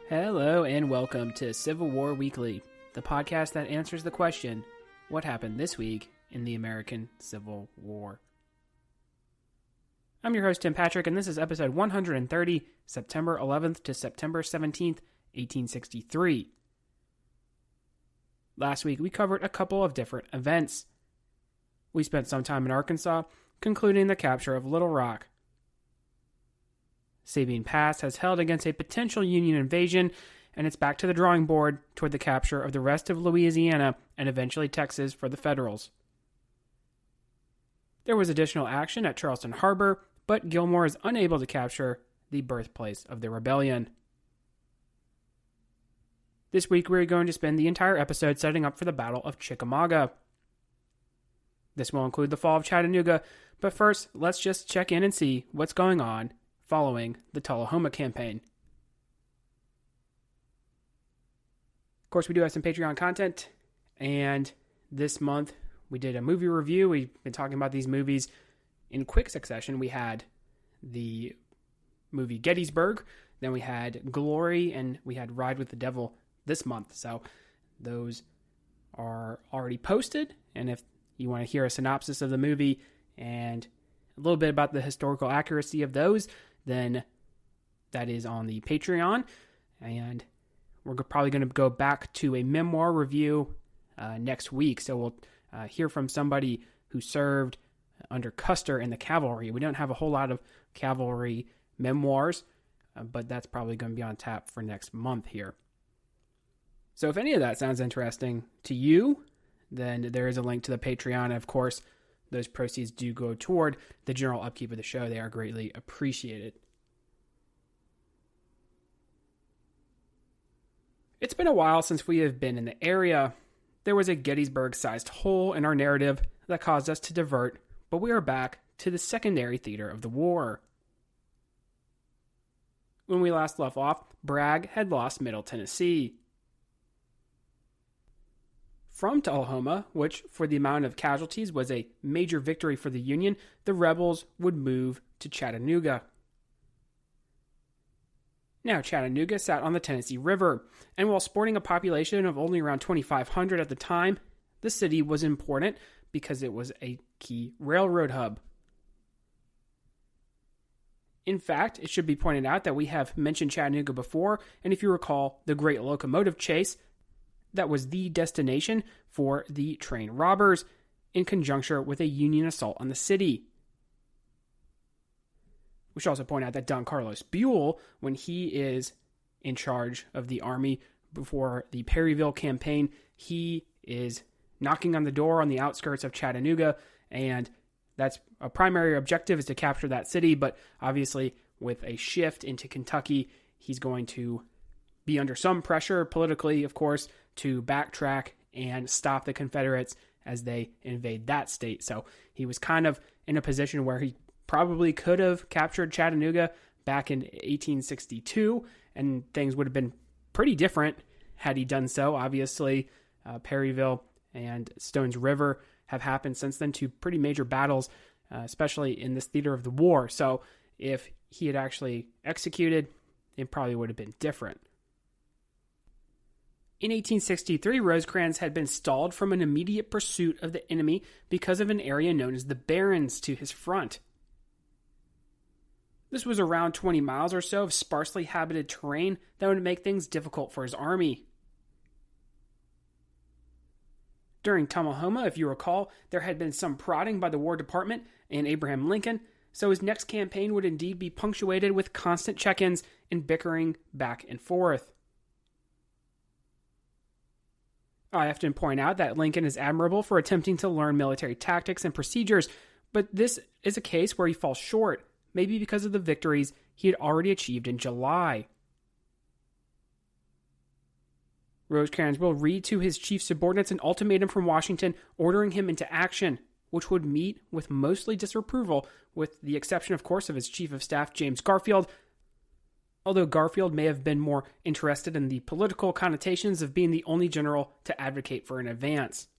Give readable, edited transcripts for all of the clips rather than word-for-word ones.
Hello and welcome to Civil War Weekly, the podcast that answers the question, what happened this week in the American Civil War? I'm your host, Tim Patrick, and this is episode 130, September 11th to September 17th, 1863. Last week, we covered a couple of different events. We spent some time in Arkansas, concluding the capture of Little Rock. Sabine Pass has held against a potential Union invasion, and it's back to the drawing board toward the capture of the rest of Louisiana and eventually Texas for the Federals. There was additional action at Charleston Harbor, but Gilmore is unable to capture the birthplace of the rebellion. This week we're going to spend the entire episode setting up for the Battle of Chickamauga. This will include the fall of Chattanooga, but first let's just check in and see what's going on following the Tullahoma campaign. Of course, we do have some Patreon content, and this month we did a movie review. We've been talking about these movies in quick succession. We had the movie Gettysburg, then we had Glory, and we had Ride with the Devil this month. So those are already posted, and if you want to hear a synopsis of the movie and a little bit about the historical accuracy of those, then that is on the Patreon. And we're probably going to go back to a memoir review next week. So we'll hear from somebody who served under Custer in the cavalry. We don't have a whole lot of cavalry memoirs, but that's probably going to be on tap for next month here. So if any of that sounds interesting to you, then there is a link to the Patreon. Of course, those proceeds do go toward the general upkeep of the show. They are greatly appreciated. It's been a while since we have been in the area. There was a Gettysburg-sized hole in our narrative that caused us to divert, but we are back to the secondary theater of the war. When we last left off, Bragg had lost Middle Tennessee. From Tullahoma, which for the amount of casualties was a major victory for the Union, the rebels would move to Chattanooga. Now, Chattanooga sat on the Tennessee River, and while sporting a population of only around 2,500 at the time, the city was important because it was a key railroad hub. In fact, it should be pointed out that we have mentioned Chattanooga before, and if you recall the Great Locomotive Chase, that was the destination for the train robbers in conjunction with a Union assault on the city. We should also point out that Don Carlos Buell, when he is in charge of the army before the Perryville campaign, he is knocking on the door on the outskirts of Chattanooga, and that's a primary objective is to capture that city, but obviously with a shift into Kentucky, he's going to be under some pressure politically, of course, to backtrack and stop the Confederates as they invade that state. So he was kind of in a position where he probably could have captured Chattanooga back in 1862, and things would have been pretty different had he done so. Obviously, Perryville and Stones River have happened since then, two pretty major battles, especially in this theater of the war. So if he had actually executed, it probably would have been different. In 1863, Rosecrans had been stalled from an immediate pursuit of the enemy because of an area known as the Barrens to his front. This was around 20 miles or so of sparsely habited terrain that would make things difficult for his army. During Tullahoma, if you recall, there had been some prodding by the War Department and Abraham Lincoln, so his next campaign would indeed be punctuated with constant check-ins and bickering back and forth. I often point out that Lincoln is admirable for attempting to learn military tactics and procedures, but this is a case where he falls short, maybe because of the victories he had already achieved in July. Rosecrans will read to his chief subordinates an ultimatum from Washington ordering him into action, which would meet with mostly disapproval, with the exception, of course, of his chief of staff, James Garfield, although Garfield may have been more interested in the political connotations of being the only general to advocate for an advance.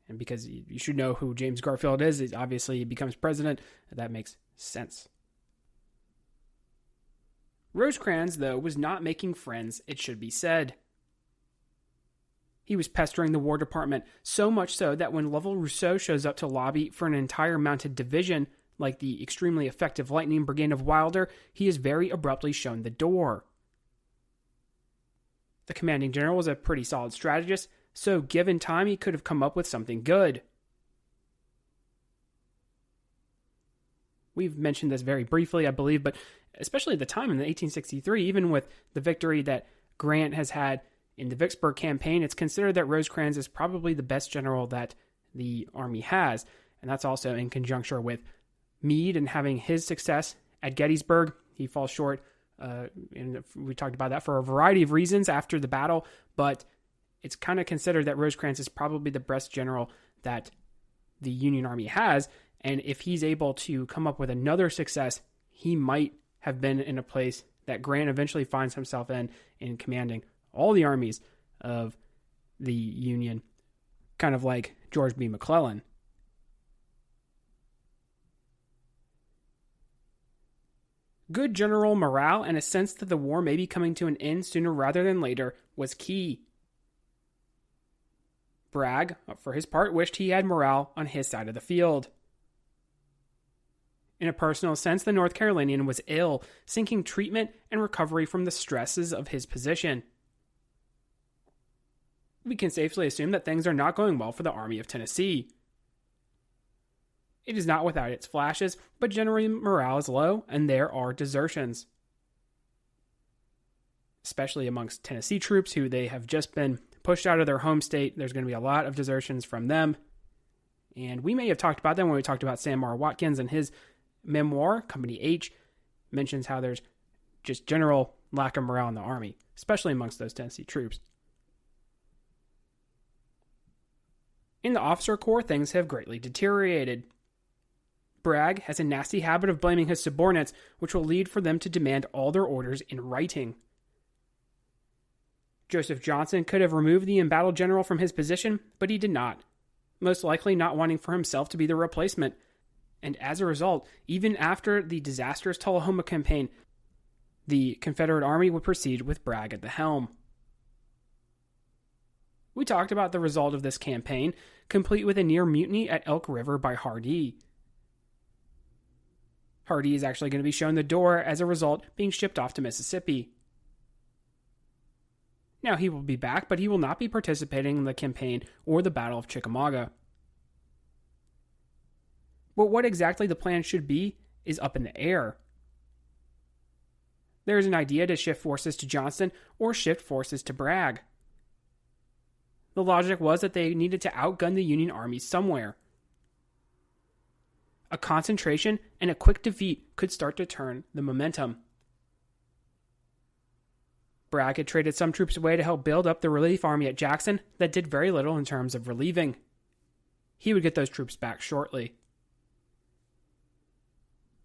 And because you should know who James Garfield is, obviously he becomes president. That makes sense. Rosecrans, though, was not making friends, it should be said. He was pestering the War Department, so much so that when Lovell Rousseau shows up to lobby for an entire mounted division, like the extremely effective Lightning Brigade of Wilder, he is very abruptly shown the door. The commanding general was a pretty solid strategist, so given time he could have come up with something good. We've mentioned this very briefly, I believe, but especially at the time in 1863, even with the victory that Grant has had in the Vicksburg campaign, it's considered that Rosecrans is probably the best general that the Army has. And that's also in conjunction with Meade and having his success at Gettysburg. He falls short, and we talked about that for a variety of reasons after the battle, but it's kind of considered that Rosecrans is probably the best general that the Union Army has. And if he's able to come up with another success, he might have been in a place that Grant eventually finds himself in commanding all the armies of the Union, kind of like George B. McClellan. Good general morale and a sense that the war may be coming to an end sooner rather than later was key. Bragg, for his part, wished he had morale on his side of the field. In a personal sense, the North Carolinian was ill, seeking treatment and recovery from the stresses of his position. We can safely assume that things are not going well for the Army of Tennessee. It is not without its flashes, but generally morale is low and there are desertions. Especially amongst Tennessee troops who they have just been pushed out of their home state. There's going to be a lot of desertions from them. And we may have talked about them when we talked about Sam R. Watkins and his memoir, Company H, mentions how there's just general lack of morale in the Army, especially amongst those Tennessee troops. In the officer corps, things have greatly deteriorated. Bragg has a nasty habit of blaming his subordinates, which will lead for them to demand all their orders in writing. Joseph Johnson could have removed the embattled general from his position, but he did not, most likely not wanting for himself to be the replacement. And as a result, even after the disastrous Tullahoma campaign, the Confederate Army would proceed with Bragg at the helm. We talked about the result of this campaign, complete with a near mutiny at Elk River by Hardee. Hardee is actually going to be shown the door as a result, being shipped off to Mississippi. Now he will be back, but he will not be participating in the campaign or the Battle of Chickamauga. But what exactly the plan should be is up in the air. There is an idea to shift forces to Johnston or shift forces to Bragg. The logic was that they needed to outgun the Union Army somewhere. A concentration and a quick defeat could start to turn the momentum. Bragg had traded some troops away to help build up the relief army at Jackson that did very little in terms of relieving. He would get those troops back shortly.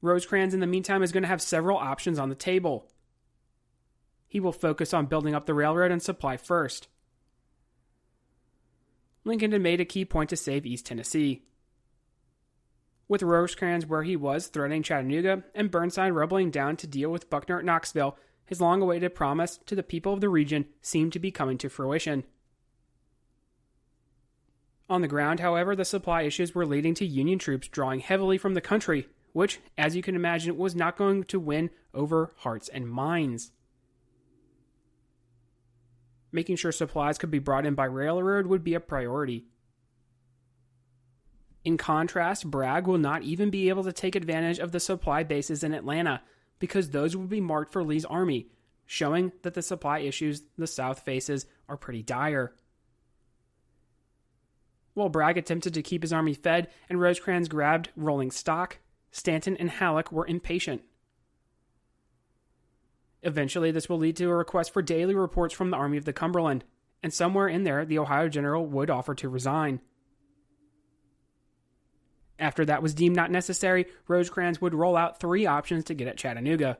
Rosecrans, in the meantime, is going to have several options on the table. He will focus on building up the railroad and supply first. Lincoln had made a key point to save East Tennessee. With Rosecrans where he was, threatening Chattanooga, and Burnside rumbling down to deal with Buckner at Knoxville, his long-awaited promise to the people of the region seemed to be coming to fruition. On the ground, however, the supply issues were leading to Union troops drawing heavily from the country, which, as you can imagine, was not going to win over hearts and minds. Making sure supplies could be brought in by railroad would be a priority. In contrast, Bragg will not even be able to take advantage of the supply bases in Atlanta, because those would be marked for Lee's army, showing that the supply issues the South faces are pretty dire. While Bragg attempted to keep his army fed and Rosecrans grabbed rolling stock, Stanton and Halleck were impatient. Eventually, this will lead to a request for daily reports from the Army of the Cumberland, and somewhere in there, the Ohio general would offer to resign. After that was deemed not necessary, Rosecrans would roll out 3 options to get at Chattanooga.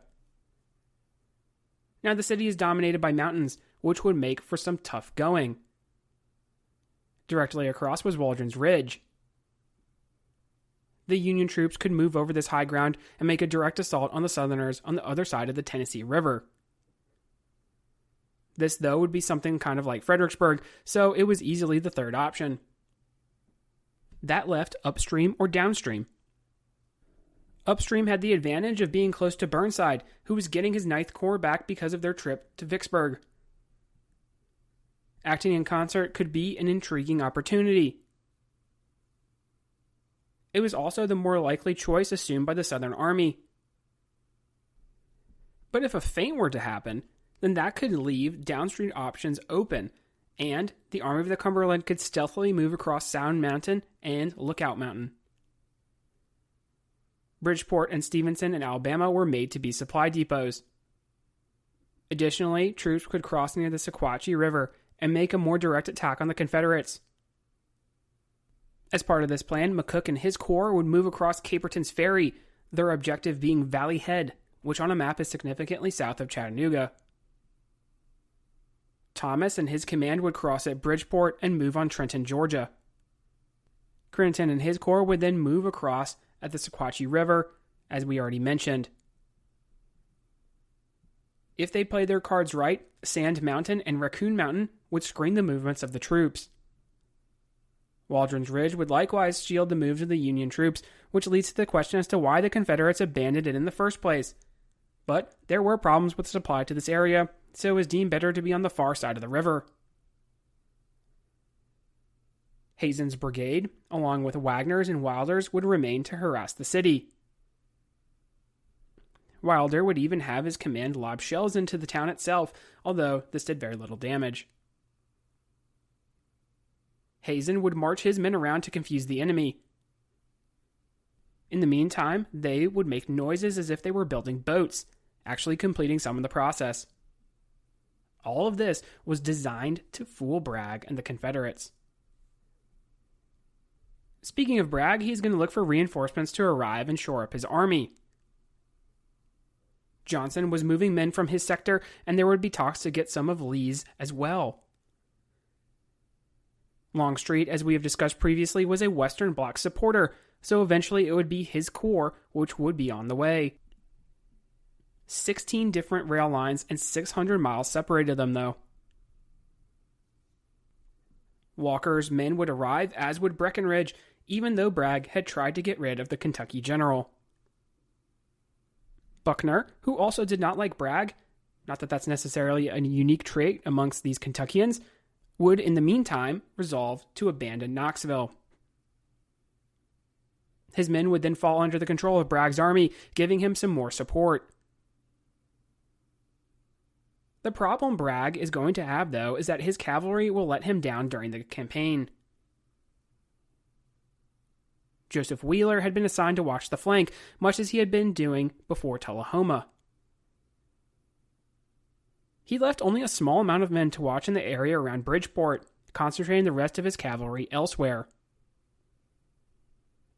Now, the city is dominated by mountains, which would make for some tough going. Directly across was Waldron's Ridge. the Union troops could move over this high ground and make a direct assault on the Southerners on the other side of the Tennessee River. This, though, would be something kind of like Fredericksburg, so it was easily the third option. That left upstream or downstream. Upstream had the advantage of being close to Burnside, who was getting his Ninth Corps back because of their trip to Vicksburg. Acting in concert could be an intriguing opportunity. It was also the more likely choice assumed by the Southern Army. But if a feint were to happen, then that could leave downstream options open, and the Army of the Cumberland could stealthily move across Sound Mountain and Lookout Mountain. Bridgeport and Stevenson in Alabama were made to be supply depots. Additionally, troops could cross near the Sequatchie River and make a more direct attack on the Confederates. As part of this plan, McCook and his corps would move across Caperton's Ferry, their objective being Valley Head, which on a map is significantly south of Chattanooga. Thomas and his command would cross at Bridgeport and move on Trenton, Georgia. Crittenden and his corps would then move across at the Sequatchie River, as we already mentioned. If they played their cards right, Sand Mountain and Raccoon Mountain would screen the movements of the troops. Waldron's Ridge would likewise shield the moves of the Union troops, which leads to the question as to why the Confederates abandoned it in the first place. But there were problems with supply to this area, so it was deemed better to be on the far side of the river. Hazen's brigade, along with Wagner's and Wilder's, would remain to harass the city. Wilder would even have his command lob shells into the town itself, although this did very little damage. Hazen would march his men around to confuse the enemy. In the meantime, they would make noises as if they were building boats, actually completing some of the process. All of this was designed to fool Bragg and the Confederates. Speaking of Bragg, he's going to look for reinforcements to arrive and shore up his army. Johnson was moving men from his sector, and there would be talks to get some of Lee's as well. Longstreet, as we have discussed previously, was a Western Bloc supporter, so eventually it would be his corps which would be on the way. 16 different rail lines and 600 miles separated them, though. Walker's men would arrive, as would Breckinridge, even though Bragg had tried to get rid of the Kentucky general. Buckner, who also did not like Bragg, not that that's necessarily a unique trait amongst these Kentuckians, would in the meantime resolve to abandon Knoxville. His men would then fall under the control of Bragg's army, giving him some more support. The problem Bragg is going to have, though, is that his cavalry will let him down during the campaign. Joseph Wheeler had been assigned to watch the flank, much as he had been doing before Tullahoma. He left only a small amount of men to watch in the area around Bridgeport, concentrating the rest of his cavalry elsewhere.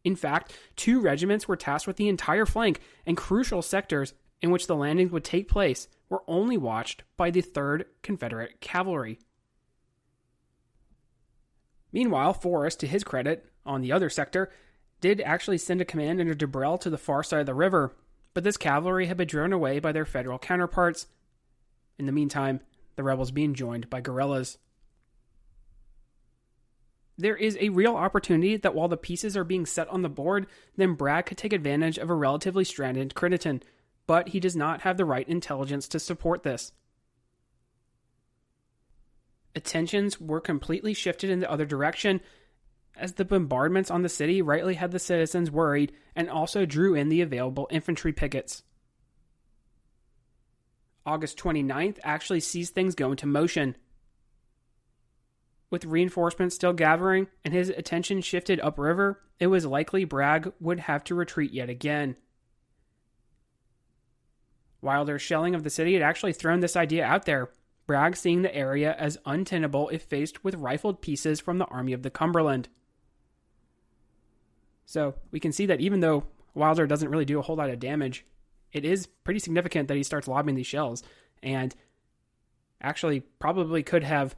In fact, 2 regiments were tasked with the entire flank, and crucial sectors in which the landings would take place were only watched by the 3rd Confederate Cavalry. Meanwhile, Forrest, to his credit, on the other sector, did actually send a command under Debrell to the far side of the river, but this cavalry had been driven away by their Federal counterparts. In the meantime, the rebels being joined by guerrillas. There is a real opportunity that while the pieces are being set on the board, then Bragg could take advantage of a relatively stranded Crittenden, but he does not have the right intelligence to support this. Attentions were completely shifted in the other direction, as the bombardments on the city rightly had the citizens worried and also drew in the available infantry pickets. August 29th actually sees things go into motion. With reinforcements still gathering and his attention shifted upriver, it was likely Bragg would have to retreat yet again. Wilder's shelling of the city had actually thrown this idea out there, Bragg seeing the area as untenable if faced with rifled pieces from the Army of the Cumberland. So we can see that even though Wilder doesn't really do a whole lot of damage, it is pretty significant that he starts lobbing these shells, and actually probably could have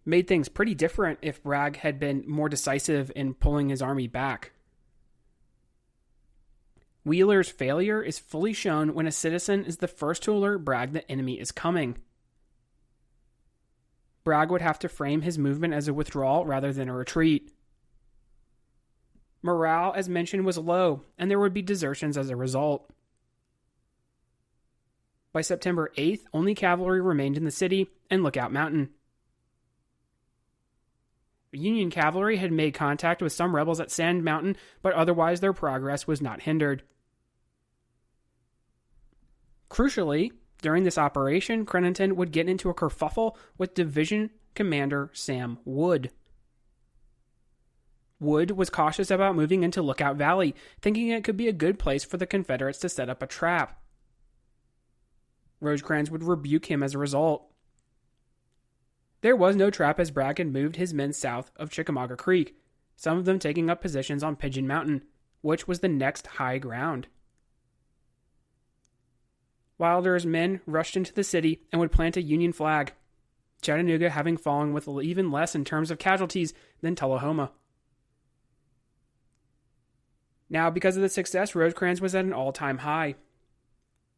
made things pretty different if Bragg had been more decisive in pulling his army back. Wheeler's failure is fully shown when a citizen is the first to alert Bragg the enemy is coming. Bragg would have to frame his movement as a withdrawal rather than a retreat. Morale, as mentioned, was low, and there would be desertions as a result. By September 8th, only cavalry remained in the city and Lookout Mountain. Union cavalry had made contact with some rebels at Sand Mountain, but otherwise their progress was not hindered. Crucially, during this operation, Crennington would get into a kerfuffle with Division Commander Sam Wood. Wood was cautious about moving into Lookout Valley, thinking it could be a good place for the Confederates to set up a trap. Rosecrans would rebuke him as a result. There was no trap as Bragg had moved his men south of Chickamauga Creek, some of them taking up positions on Pigeon Mountain, which was the next high ground. Wilder's men rushed into the city and would plant a Union flag, Chattanooga having fallen with even less in terms of casualties than Tullahoma. Now, because of the success, Rosecrans was at an all-time high.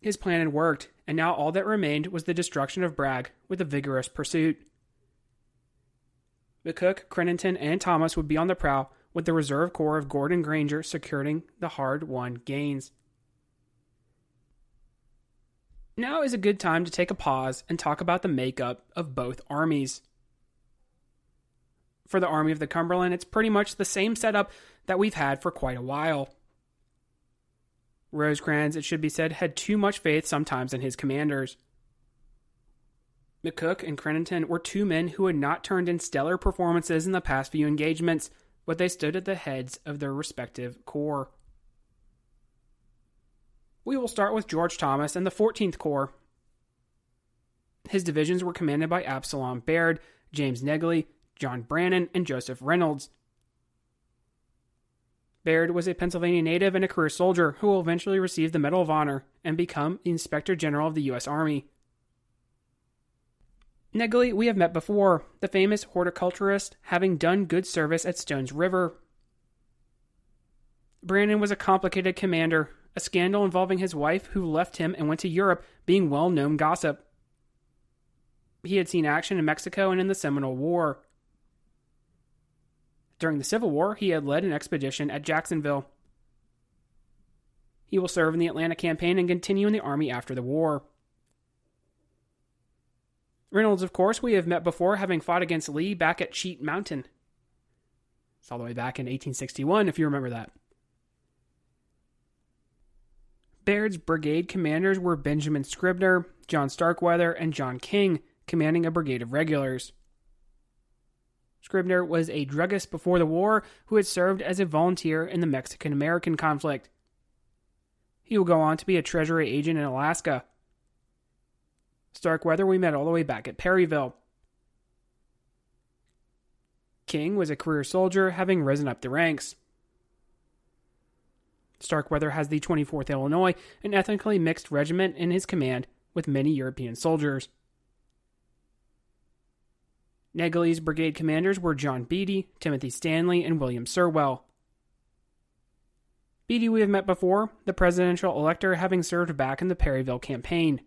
His plan had worked, and now all that remained was the destruction of Bragg with a vigorous pursuit. McCook, Crennington, and Thomas would be on the prowl, with the reserve corps of Gordon Granger securing the hard-won gains. Now is a good time to take a pause and talk about the makeup of both armies. For the Army of the Cumberland, it's pretty much the same setup that we've had for quite a while. Rosecrans, it should be said, had too much faith sometimes in his commanders. McCook and Crennington were two men who had not turned in stellar performances in the past few engagements, but they stood at the heads of their respective corps. We will start with George Thomas and the 14th Corps. His divisions were commanded by Absalom Baird, James Negley, John Brannan, and Joseph Reynolds. Baird was a Pennsylvania native and a career soldier who will eventually receive the Medal of Honor and become the Inspector General of the U.S. Army. Negley we have met before, the famous horticulturist, having done good service at Stones River. Brannan was a complicated commander, a scandal involving his wife who left him and went to Europe being well-known gossip. He had seen action in Mexico and in the Seminole War. During the Civil War, he had led an expedition at Jacksonville. He will serve in the Atlanta campaign and continue in the Army after the war. Reynolds, of course, we have met before, having fought against Lee back at Cheat Mountain. It's all the way back in 1861, if you remember that. Baird's brigade commanders were Benjamin Scribner, John Starkweather, and John King, commanding a brigade of regulars. Scribner was a druggist before the war who had served as a volunteer in the Mexican-American conflict. He will go on to be a Treasury agent in Alaska. Starkweather we met all the way back at Perryville. King was a career soldier, having risen up the ranks. Starkweather has the 24th Illinois, an ethnically mixed regiment in his command with many European soldiers. Negley's brigade commanders were John Beatty, Timothy Stanley, and William Sirwell. Beatty we have met before, the presidential elector having served back in the Perryville campaign.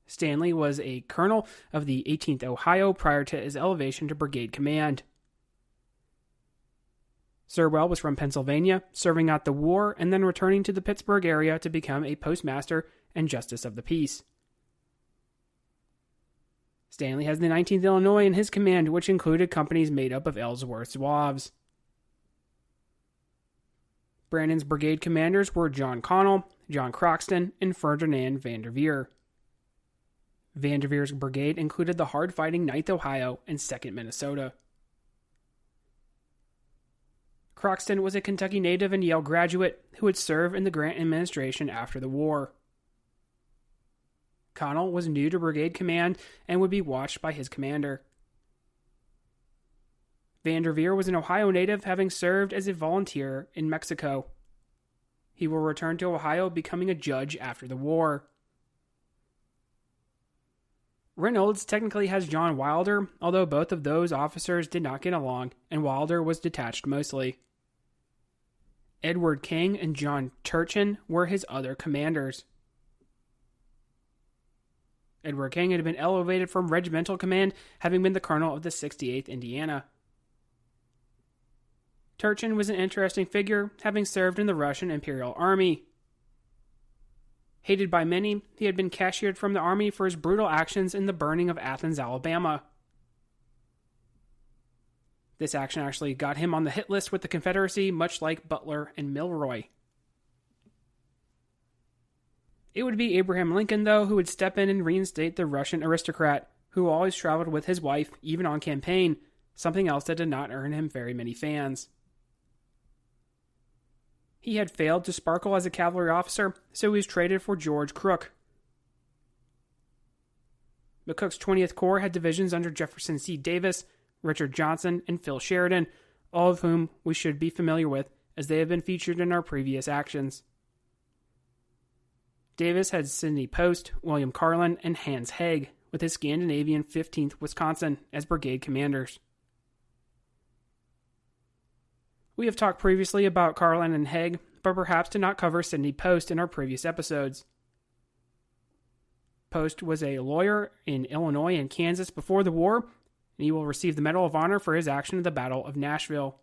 Stanley was a colonel of the 18th Ohio prior to his elevation to brigade command. Sirwell was from Pennsylvania, serving out the war and then returning to the Pittsburgh area to become a postmaster and justice of the peace. Stanley has the 19th Illinois in his command, which included companies made up of Ellsworth Zouaves. Brannan's brigade commanders were John Connell, John Croxton, and Ferdinand Vanderveer. Vanderveer's brigade included the hard-fighting 9th Ohio and 2nd Minnesota. Croxton was a Kentucky native and Yale graduate who would serve in the Grant administration after the war. Connell was new to brigade command and would be watched by his commander. Vanderveer was an Ohio native, having served as a volunteer in Mexico. He will return to Ohio, becoming a judge after the war. Reynolds technically has John Wilder, although both of those officers did not get along, and Wilder was detached mostly. Edward King and John Turchin were his other commanders. Edward King had been elevated from regimental command, having been the colonel of the 68th Indiana. Turchin was an interesting figure, having served in the Russian Imperial Army. Hated by many, he had been cashiered from the army for his brutal actions in the burning of Athens, Alabama. This action actually got him on the hit list with the Confederacy, much like Butler and Milroy. It would be Abraham Lincoln, though, who would step in and reinstate the Russian aristocrat, who always traveled with his wife, even on campaign, something else that did not earn him very many fans. He had failed to sparkle as a cavalry officer, so he was traded for George Crook. McCook's 20th Corps had divisions under Jefferson C. Davis, Richard Johnson, and Phil Sheridan, all of whom we should be familiar with, as they have been featured in our previous actions. Davis had Sidney Post, William Carlin, and Hans Haig, with his Scandinavian 15th Wisconsin as brigade commanders. We have talked previously about Carlin and Haig, but perhaps did not cover Sidney Post in our previous episodes. Post was a lawyer in Illinois and Kansas before the war, and he will receive the Medal of Honor for his action at the Battle of Nashville.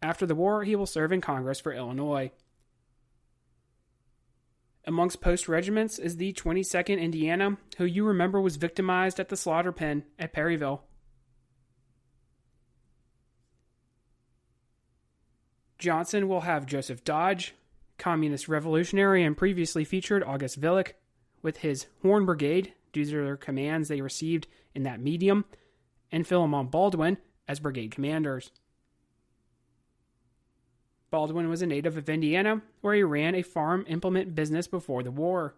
After the war, he will serve in Congress for Illinois. Amongst Post's regiments is the 22nd Indiana, who you remember was victimized at the slaughter pen at Perryville. Johnson will have Joseph Dodge, communist revolutionary and previously featured August Villick, with his Horn Brigade, due to their commands they received in that medium, and Philemon Baldwin as brigade commanders. Baldwin was a native of Indiana, where he ran a farm implement business before the war.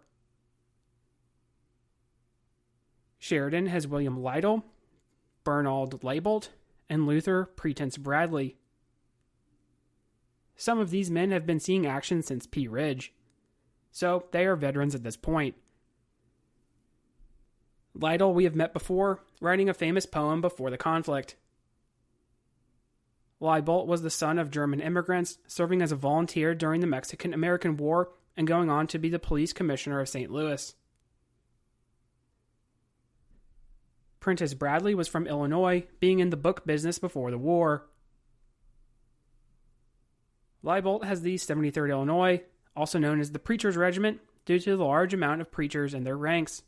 Sheridan has William Lytle, Bernald Leibold, and Luther Pretense Bradley. Some of these men have been seeing action since Pea Ridge, so they are veterans at this point. Lytle we have met before, writing a famous poem before the conflict. Leibold was the son of German immigrants, serving as a volunteer during the Mexican-American War and going on to be the police commissioner of St. Louis. Prentice Bradley was from Illinois, being in the book business before the war. Leibold has the 73rd Illinois, also known as the Preachers Regiment, due to the large amount of preachers in their ranks.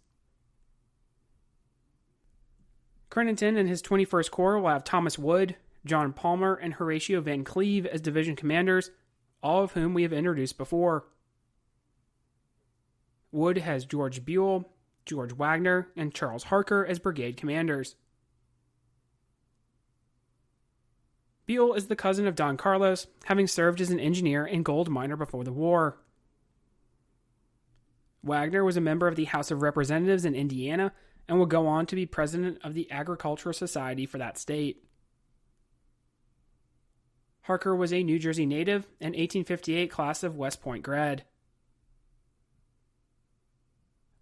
Crittenden and his 21st Corps will have Thomas Wood, John Palmer, and Horatio Van Cleve as division commanders, all of whom we have introduced before. Wood has George Buell, George Wagner, and Charles Harker as brigade commanders. Buell is the cousin of Don Carlos, having served as an engineer and gold miner before the war. Wagner was a member of the House of Representatives in Indiana and will go on to be president of the Agricultural Society for that state. Harker was a New Jersey native and 1858 class of West Point grad.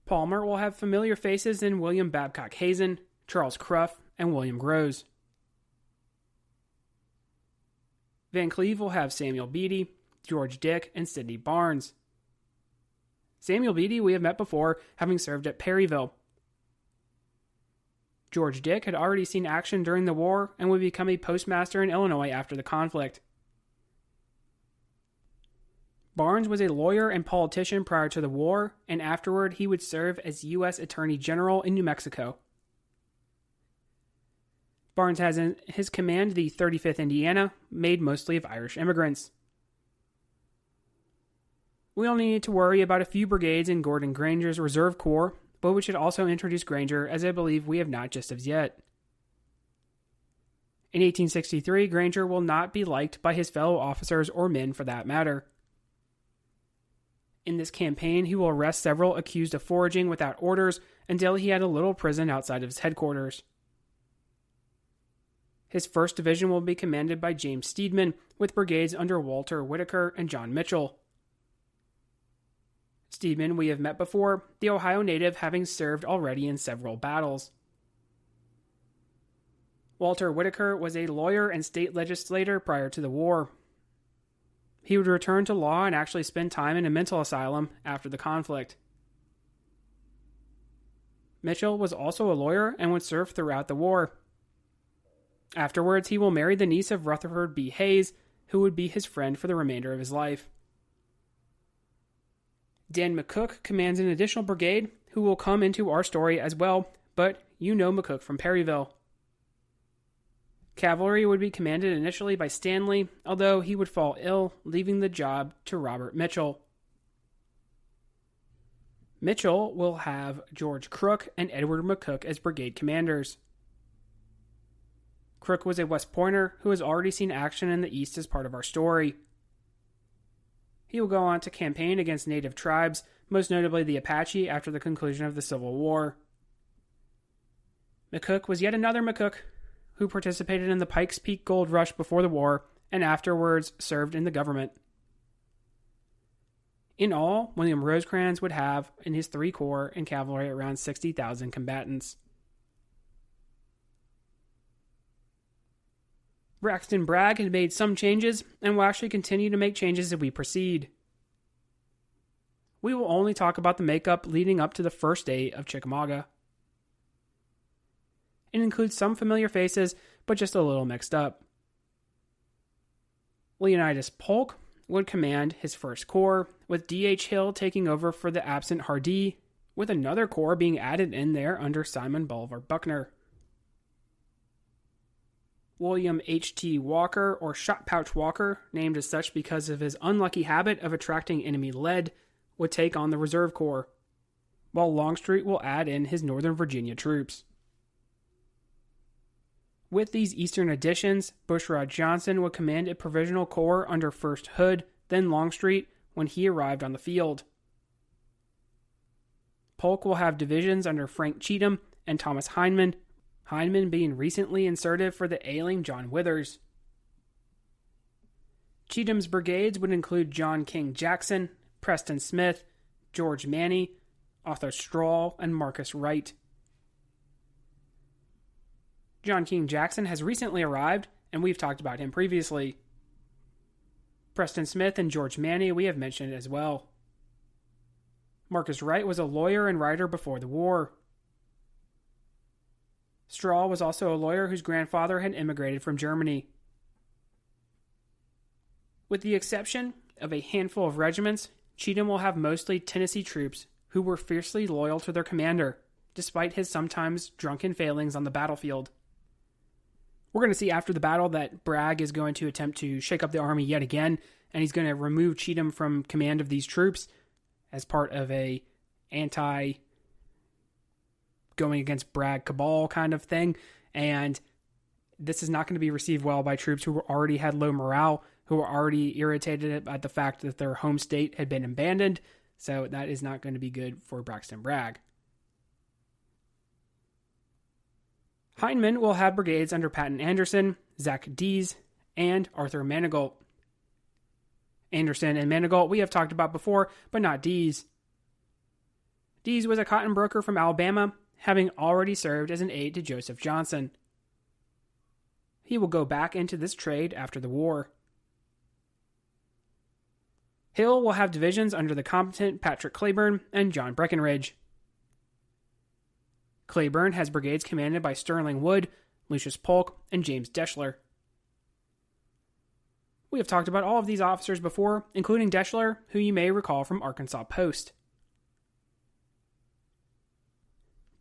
Palmer will have familiar faces in William Babcock Hazen, Charles Cruff, and William Groves. Van Cleve will have Samuel Beatty, George Dick, and Sidney Barnes. Samuel Beatty we have met before, having served at Perryville. George Dick had already seen action during the war and would become a postmaster in Illinois after the conflict. Barnes was a lawyer and politician prior to the war, and afterward he would serve as U.S. Attorney General in New Mexico. Barnes has in his command the 35th Indiana, made mostly of Irish immigrants. We only need to worry about a few brigades in Gordon Granger's Reserve Corps, but we should also introduce Granger, as I believe we have not just of yet. In 1863, Granger will not be liked by his fellow officers or men for that matter. In this campaign, he will arrest several accused of foraging without orders until he had a little prison outside of his headquarters. His 1st Division will be commanded by James Steedman, with brigades under Walter Whitaker and John Mitchell. Steedman we have met before, the Ohio native having served already in several battles. Walter Whitaker was a lawyer and state legislator prior to the war. He would return to law and actually spend time in a mental asylum after the conflict. Mitchell was also a lawyer and would serve throughout the war. Afterwards, he will marry the niece of Rutherford B. Hayes, who would be his friend for the remainder of his life. Dan McCook commands an additional brigade, who will come into our story as well, but you know McCook from Perryville. Cavalry would be commanded initially by Stanley, although he would fall ill, leaving the job to Robert Mitchell. Mitchell will have George Crook and Edward McCook as brigade commanders. Crook was a West Pointer who has already seen action in the East as part of our story. He will go on to campaign against native tribes, most notably the Apache, after the conclusion of the Civil War. McCook was yet another McCook who participated in the Pikes Peak Gold Rush before the war and afterwards served in the government. In all, William Rosecrans would have in his 3 corps and cavalry around 60,000 combatants. Braxton Bragg had made some changes and will actually continue to make changes as we proceed. We will only talk about the makeup leading up to the first day of Chickamauga. It includes some familiar faces, but just a little mixed up. Leonidas Polk would command his 1st Corps, with D.H. Hill taking over for the absent Hardee, with another corps being added in there under Simon Bolivar Buckner. William H.T. Walker, or Shot Pouch Walker, named as such because of his unlucky habit of attracting enemy lead, would take on the Reserve Corps, while Longstreet will add in his Northern Virginia troops. With these eastern additions, Bushrod Johnson would command a provisional corps under first Hood, then Longstreet, when he arrived on the field. Polk will have divisions under Frank Cheatham and Thomas Hindman, Hindman being recently inserted for the ailing John Withers. Cheatham's brigades would include John King Jackson, Preston Smith, George Manny, Arthur Strahl, and Marcus Wright. John King Jackson has recently arrived, and we've talked about him previously. Preston Smith and George Manny we have mentioned as well. Marcus Wright was a lawyer and writer before the war. Strahl was also a lawyer whose grandfather had immigrated from Germany. With the exception of a handful of regiments, Cheatham will have mostly Tennessee troops who were fiercely loyal to their commander, despite his sometimes drunken failings on the battlefield. We're going to see after the battle that Bragg is going to attempt to shake up the army yet again, and he's going to remove Cheatham from command of these troops as part of a going against Bragg cabal kind of thing. And this is not going to be received well by troops who already had low morale, who were already irritated at the fact that their home state had been abandoned. So that is not going to be good for Braxton Bragg. Hindman will have brigades under Patton Anderson, Zach Dees, and Arthur Manigault. Anderson and Manigault we have talked about before, but not Dees. Dees was a cotton broker from Alabama, having already served as an aide to Joseph Johnson. He will go back into this trade after the war. Hill will have divisions under the competent Patrick Cleburne and John Breckinridge. Cleburne has brigades commanded by Sterling Wood, Lucius Polk, and James Deschler. We have talked about all of these officers before, including Deschler, who you may recall from Arkansas Post.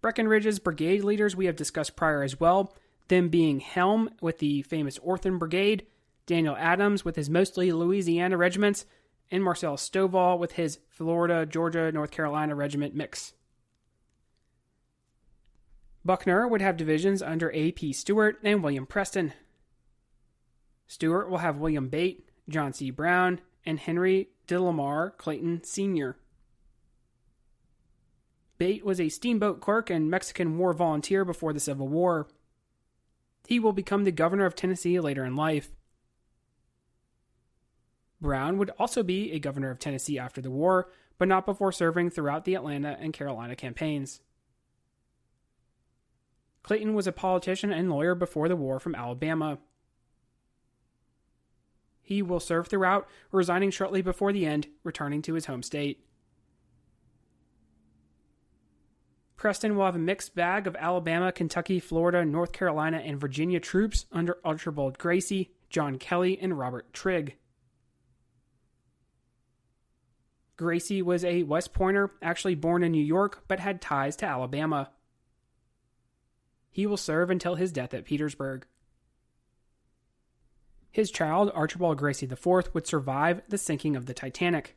Breckinridge's brigade leaders we have discussed prior as well, them being Helm with the famous Orton Brigade, Daniel Adams with his mostly Louisiana regiments, and Marcel Stovall with his Florida, Georgia, North Carolina regiment mix. Buckner would have divisions under A.P. Stewart and William Preston. Stewart will have William Bate, John C. Brown, and Henry de Lamar Clayton Sr. Bate was a steamboat clerk and Mexican War volunteer before the Civil War. He will become the governor of Tennessee later in life. Brown would also be a governor of Tennessee after the war, but not before serving throughout the Atlanta and Carolina campaigns. Clayton was a politician and lawyer before the war from Alabama. He will serve throughout, resigning shortly before the end, returning to his home state. Preston will have a mixed bag of Alabama, Kentucky, Florida, North Carolina, and Virginia troops under Archibald Gracie, John Kelly, and Robert Trigg. Gracie was a West Pointer, actually born in New York, but had ties to Alabama. He will serve until his death at Petersburg. His child, Archibald Gracie IV, would survive the sinking of the Titanic.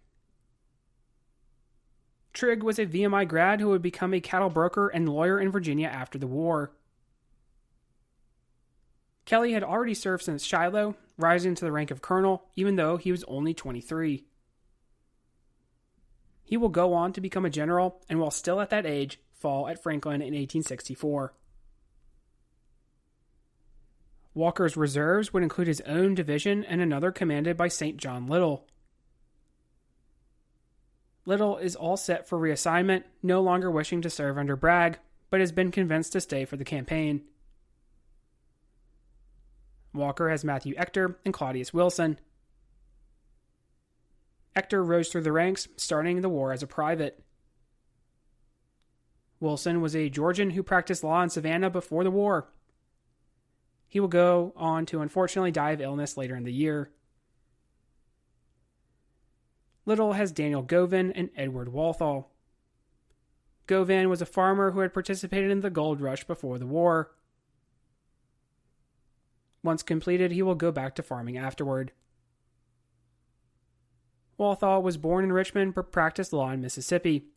Trigg was a VMI grad who would become a cattle broker and lawyer in Virginia after the war. Kelly had already served since Shiloh, rising to the rank of colonel, even though he was only 23. He will go on to become a general, and while still at that age, fall at Franklin in 1864. Walker's reserves would include his own division and another commanded by St. John Little. Little is all set for reassignment, no longer wishing to serve under Bragg, but has been convinced to stay for the campaign. Walker has Matthew Ector and Claudius Wilson. Ector rose through the ranks, starting the war as a private. Wilson was a Georgian who practiced law in Savannah before the war. He will go on to unfortunately die of illness later in the year. Little has Daniel Govan and Edward Walthall. Govan was a farmer who had participated in the gold rush before the war. Once completed, he will go back to farming afterward. Walthall was born in Richmond but practiced law in Mississippi.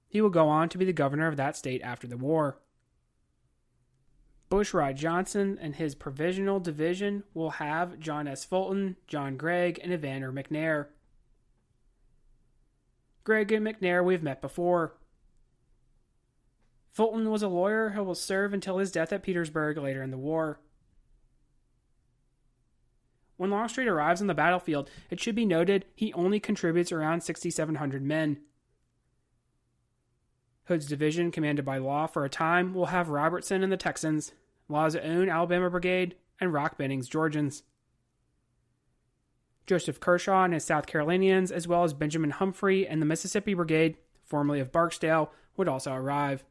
He will go on to be the governor of that state after the war. Bushrod Johnson and his provisional division will have John S. Fulton, John Gregg, and Evander McNair. Gregg and McNair we've met before. Fulton was a lawyer who will serve until his death at Petersburg later in the war. When Longstreet arrives on the battlefield, it should be noted he only contributes around 6,700 men. Hood's division, commanded by Law for a time, will have Robertson and the Texans, Law's own Alabama Brigade, and Rock Benning's Georgians. Joseph Kershaw and his South Carolinians, as well as Benjamin Humphrey and the Mississippi Brigade, formerly of Barksdale, would also arrive.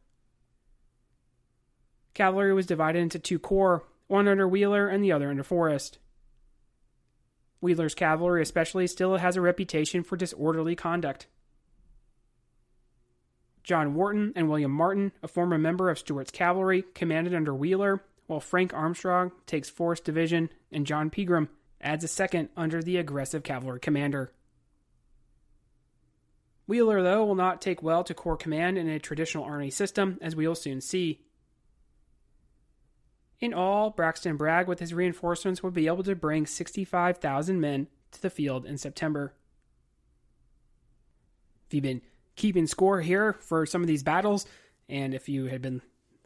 Cavalry was divided into two corps, one under Wheeler and the other under Forrest. Wheeler's cavalry especially still has a reputation for disorderly conduct. John Wharton and William Martin, a former member of Stuart's cavalry, commanded under Wheeler, while Frank Armstrong takes Forrest Division and John Pegram adds a second under the aggressive cavalry commander. Wheeler, though, will not take well to corps command in a traditional army system, as we will soon see. In all, Braxton Bragg with his reinforcements would be able to bring 65,000 men to the field in September. If you've been keeping score here for some of these battles, and if you had been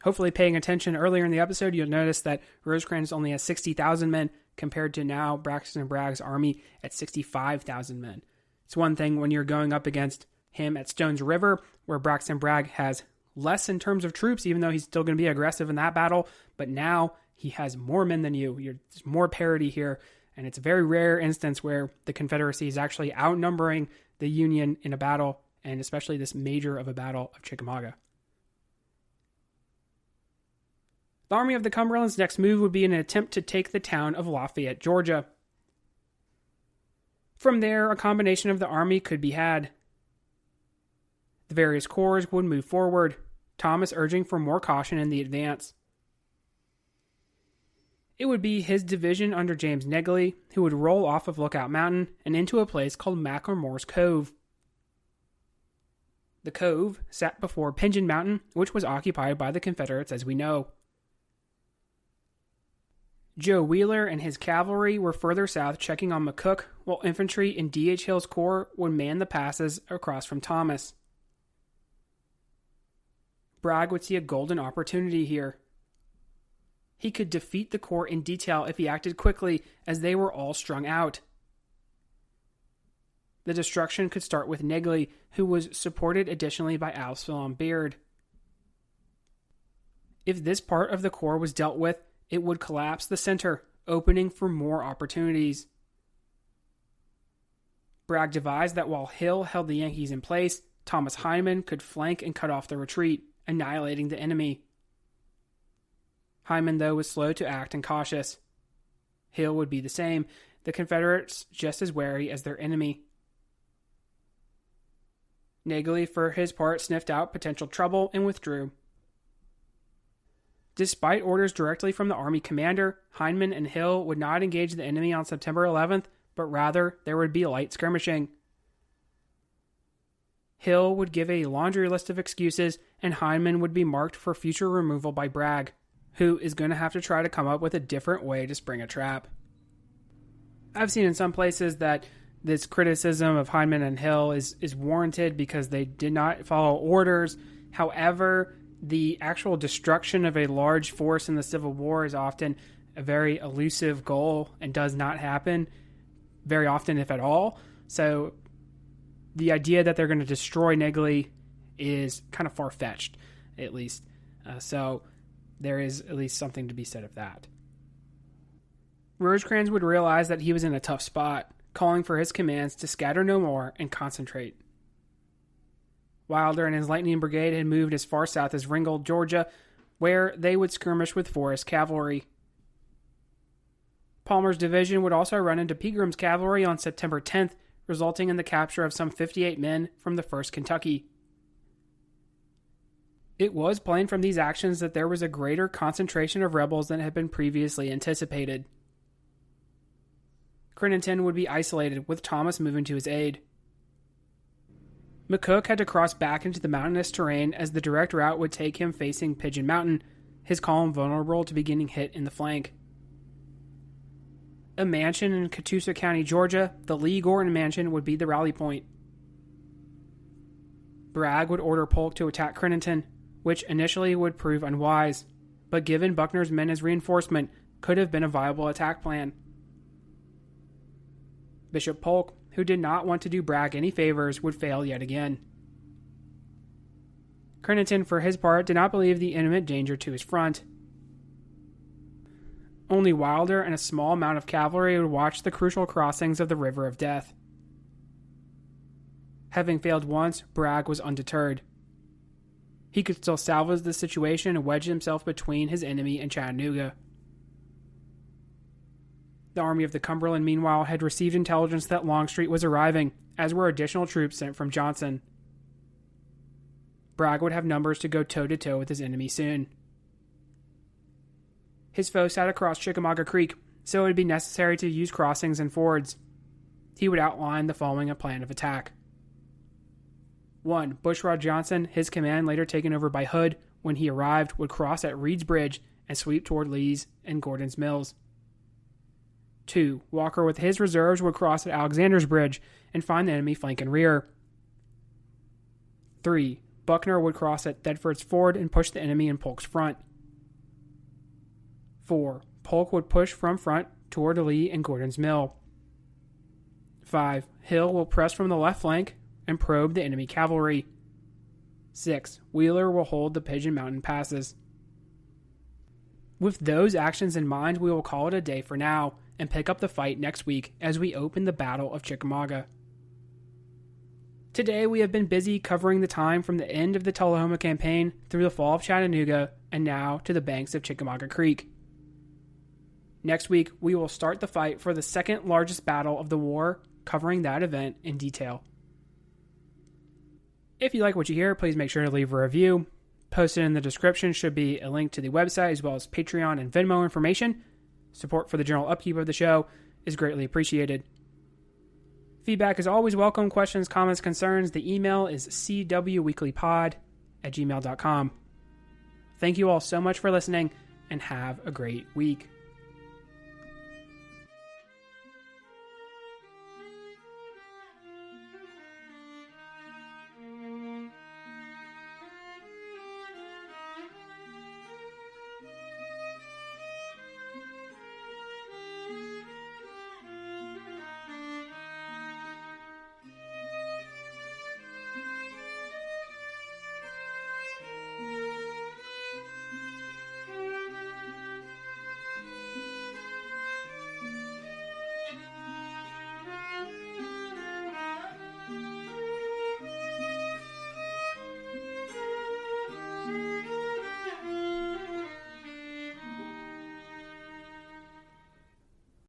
hopefully paying attention earlier in the episode, you'll notice that Rosecrans only has 60,000 men compared to now Braxton Bragg's army at 65,000 men. It's one thing when you're going up against him at Stones River, where Braxton Bragg has less in terms of troops, even though he's still going to be aggressive in that battle, but now he has more men than you. There's more parity here, and it's a very rare instance where the Confederacy is actually outnumbering the Union in a battle, and especially this major of a battle of Chickamauga. The Army of the Cumberland's next move would be an attempt to take the town of Lafayette, Georgia. From there, a combination of the army could be had. The various corps would move forward, Thomas urging for more caution in the advance. It would be his division under James Negley who would roll off of Lookout Mountain and into a place called Macklemore's Cove. The cove sat before Pigeon Mountain, which was occupied by the Confederates as we know. Joe Wheeler and his cavalry were further south checking on McCook, while infantry in D.H. Hill's corps would man the passes across from Thomas. Bragg would see a golden opportunity here. He could defeat the corps in detail if he acted quickly, as they were all strung out. The destruction could start with Negley, who was supported additionally by Absalom Beard. If this part of the corps was dealt with, it would collapse the center, opening for more opportunities. Bragg devised that while Hill held the Yankees in place, Thomas Heineman could flank and cut off the retreat, annihilating the enemy. Heineman, though, was slow to act and cautious. Hill would be the same, the Confederates just as wary as their enemy. Negley, for his part, sniffed out potential trouble and withdrew. Despite orders directly from the Army commander, Heineman and Hill would not engage the enemy on September 11th, but rather there would be light skirmishing. Hill would give a laundry list of excuses, and Heineman would be marked for future removal by Bragg, who is going to have to try to come up with a different way to spring a trap. I've seen in some places that this criticism of Heineman and Hill is warranted because they did not follow orders. However, the actual destruction of a large force in the Civil War is often a very elusive goal and does not happen very often, if at all. So the idea that they're going to destroy Negley is kind of far-fetched, at least. So there is at least something to be said of that. Rosecrans would realize that he was in a tough spot, calling for his commands to scatter no more and concentrate. Wilder and his Lightning Brigade had moved as far south as Ringgold, Georgia, where they would skirmish with Forrest cavalry. Palmer's division would also run into Pegram's cavalry on September 10th, resulting in the capture of some 58 men from the 1st Kentucky. It was plain from these actions that there was a greater concentration of rebels than had been previously anticipated. Crittenden would be isolated, with Thomas moving to his aid. McCook had to cross back into the mountainous terrain as the direct route would take him facing Pigeon Mountain, his column vulnerable to beginning hit in the flank. A mansion in Catoosa County, Georgia, the Lee Gordon Mansion, would be the rally point. Bragg would order Polk to attack Crittenden, which initially would prove unwise, but given Buckner's men as reinforcement, could have been a viable attack plan. Bishop Polk, who did not want to do Bragg any favors, would fail yet again. Crittenden, for his part, did not believe the imminent danger to his front. Only Wilder and a small amount of cavalry would watch the crucial crossings of the River of Death. Having failed once, Bragg was undeterred. He could still salvage the situation and wedge himself between his enemy and Chattanooga. The Army of the Cumberland, meanwhile, had received intelligence that Longstreet was arriving, as were additional troops sent from Johnson. Bragg would have numbers to go toe-to-toe with his enemy soon. His foe sat across Chickamauga Creek, so it would be necessary to use crossings and fords. He would outline the following plan of attack. 1. Bushrod Johnson, his command later taken over by Hood, when he arrived, would cross at Reed's Bridge and sweep toward Lee's and Gordon's Mills. 2. Walker with his reserves would cross at Alexander's Bridge and find the enemy flank and rear. 3. Buckner would cross at Thedford's Ford and push the enemy in Polk's front. 4. Polk would push from front toward Lee and Gordon's Mill. 5. Hill will press from the left flank and probe the enemy cavalry. 6. Wheeler will hold the Pigeon Mountain passes. With those actions in mind, we will call it a day for now and pick up the fight next week as we open the Battle of Chickamauga. Today we have been busy covering the time from the end of the Tullahoma campaign through the fall of Chattanooga and now to the banks of Chickamauga Creek. Next week we will start the fight for the second largest battle of the war, covering that event in detail. If you like what you hear, please make sure to leave a review. Posted in the description should be a link to the website as well as Patreon and Venmo information. Support for the general upkeep of the show is greatly appreciated. Feedback is always welcome. Questions, comments, concerns. The email is cwweeklypod@gmail.com. Thank you all so much for listening and have a great week.